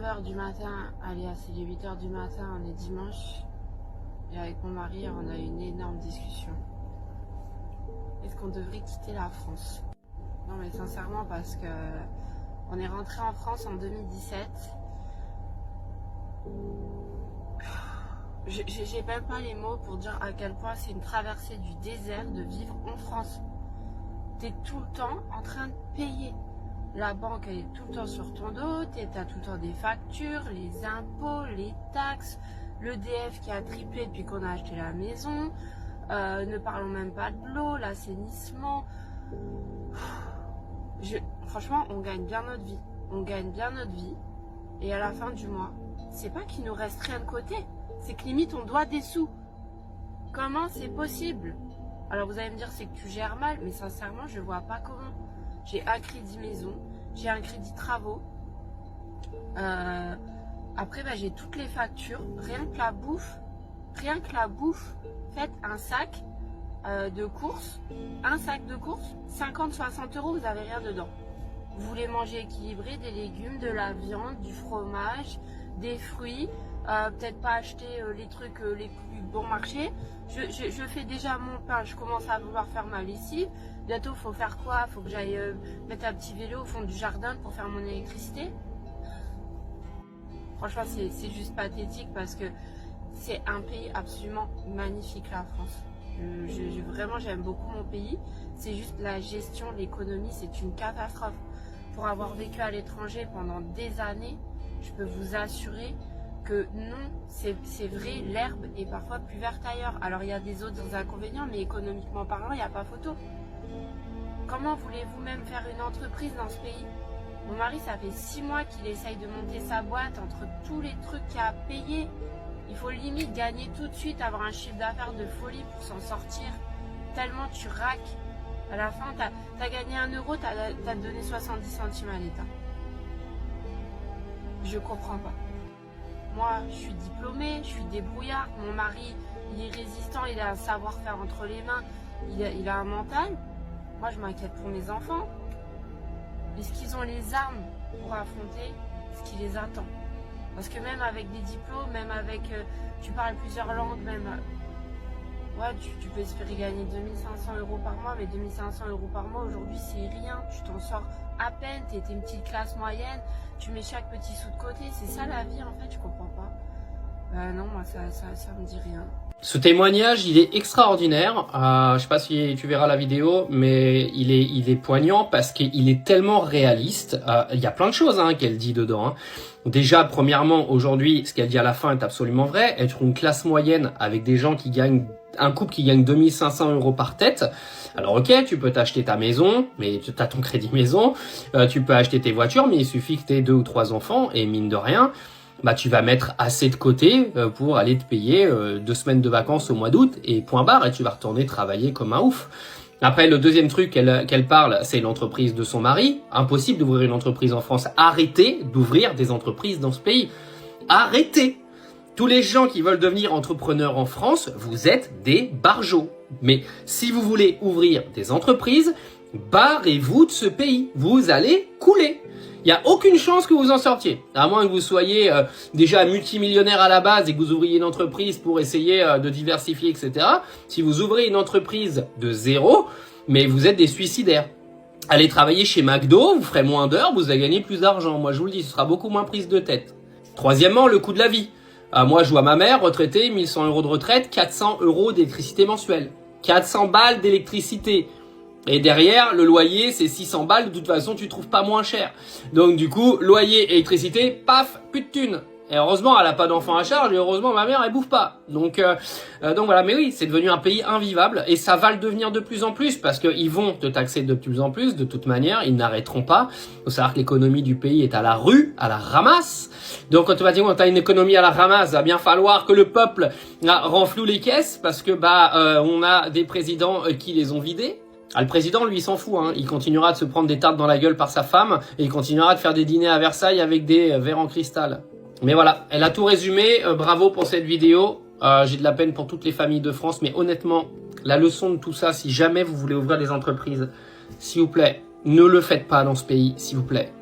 9 h du matin, allez, c'est les 8 h du matin, on est dimanche. Et avec mon mari, on a eu une énorme discussion. Est-ce qu'on devrait quitter la France? Non mais sincèrement, parce que on est rentré en France en 2017. J'ai même pas les mots pour dire à quel point c'est une traversée du désert de vivre en France. T'es tout le temps en train de payer. La banque, elle est tout le temps sur ton dos, t'as tout le temps des factures, les impôts, les taxes, l'EDF qui a triplé depuis qu'on a acheté la maison, ne parlons même pas de l'eau, l'assainissement. Franchement, on gagne bien notre vie. On gagne bien notre vie. Et à la fin du mois, c'est pas qu'il nous reste rien de côté, c'est que limite on doit des sous. Comment c'est possible? Alors vous allez me dire c'est que tu gères mal, mais sincèrement je vois pas comment. J'ai un crédit maison, j'ai un crédit travaux. Après j'ai toutes les factures, rien que la bouffe. Faites un sac de courses, 50-60 €, vous avez rien dedans. Vous voulez manger équilibré, des légumes, de la viande, du fromage, des fruits, peut-être pas acheter les trucs les plus bon marché. Je fais déjà mon pain, je commence à vouloir faire ma lessive. Bientôt, faut faire quoi? Faut que j'aille mettre un petit vélo au fond du jardin pour faire mon électricité. Franchement, c'est juste pathétique parce que c'est un pays absolument magnifique, la France. Vraiment, j'aime beaucoup mon pays. C'est juste la gestion, l'économie, c'est une catastrophe. Pour avoir vécu à l'étranger pendant des années, je peux vous assurer que non, c'est vrai, l'herbe est parfois plus verte ailleurs. Alors il y a des autres inconvénients, mais économiquement parlant, il n'y a pas photo. Comment voulez-vous même faire une entreprise dans ce pays? Mon mari, ça fait 6 mois qu'il essaye de monter sa boîte entre tous les trucs qu'il a à payer. Il faut limite gagner tout de suite, avoir un chiffre d'affaires de folie pour s'en sortir. Tellement tu raques. À la fin, t'as gagné 1 €, t'as donné 70 centimes à l'État. Je comprends pas. Moi, je suis diplômée, je suis débrouillarde. Mon mari, il est résistant, il a un savoir-faire entre les mains. Il a un mental. Moi, je m'inquiète pour mes enfants. Est-ce qu'ils ont les armes pour affronter ce qui les attend? Parce que même avec des diplômes, même avec... tu parles plusieurs langues, même... ouais, tu peux espérer gagner 2500 € par mois, mais 2500 € par mois, aujourd'hui, c'est rien. Tu t'en sors à peine, t'es une petite classe moyenne, tu mets chaque petit sou de côté. C'est ça la vie, en fait, je comprends pas. Non, moi, ça me dit rien. Ce témoignage, il est extraordinaire. Je sais pas si tu verras la vidéo, mais il est poignant parce qu'il est tellement réaliste. Il y a plein de choses qu'elle dit dedans. Déjà, premièrement, aujourd'hui, ce qu'elle dit à la fin est absolument vrai. Être une classe moyenne avec des gens qui gagnent, un couple qui gagne 2500 € par tête. Alors ok, tu peux t'acheter ta maison, mais tu as ton crédit maison. Tu peux acheter tes voitures, mais il suffit que tu aies 2 ou 3 enfants et mine de rien, tu vas mettre assez de côté pour aller te payer 2 semaines de vacances au mois d'août et point barre, et tu vas retourner travailler comme un ouf. Après, le deuxième truc qu'elle parle, c'est l'entreprise de son mari. Impossible d'ouvrir une entreprise en France. Arrêtez d'ouvrir des entreprises dans ce pays. Arrêtez. Tous les gens qui veulent devenir entrepreneurs en France, vous êtes des barjots. Mais si vous voulez ouvrir des entreprises, barrez-vous de ce pays. Vous allez couler. Il n'y a aucune chance que vous en sortiez. À moins que vous soyez déjà multimillionnaire à la base et que vous ouvriez une entreprise pour essayer de diversifier, etc. Si vous ouvrez une entreprise de zéro, mais vous êtes des suicidaires. Allez travailler chez McDo, vous ferez moins d'heures, vous allez gagner plus d'argent. Moi, je vous le dis, ce sera beaucoup moins prise de tête. Troisièmement, le coût de la vie. Moi, je vois ma mère retraitée, 1100 € de retraite, 400 € d'électricité mensuelle. 400 balles d'électricité. Et derrière, le loyer, c'est 600 balles. De toute façon, tu trouves pas moins cher. Donc, du coup, loyer, électricité, paf, plus de thunes. Et heureusement, elle a pas d'enfant à charge. Et heureusement, ma mère, elle bouffe pas. Donc voilà. Mais oui, c'est devenu un pays invivable. Et ça va le devenir de plus en plus. Parce qu'ils vont te taxer de plus en plus. De toute manière, ils n'arrêteront pas. Faut savoir que l'économie du pays est à la rue, à la ramasse. Donc, automatiquement, quand tu as une économie à la ramasse, va bien falloir que le peuple renfloue les caisses. Parce que, on a des présidents qui les ont vidés. Le président, lui, il s'en fout. Il continuera de se prendre des tartes dans la gueule par sa femme et il continuera de faire des dîners à Versailles avec des verres en cristal. Mais voilà, elle a tout résumé. Bravo pour cette vidéo. J'ai de la peine pour toutes les familles de France, mais honnêtement, la leçon de tout ça, si jamais vous voulez ouvrir des entreprises, s'il vous plaît, ne le faites pas dans ce pays, s'il vous plaît.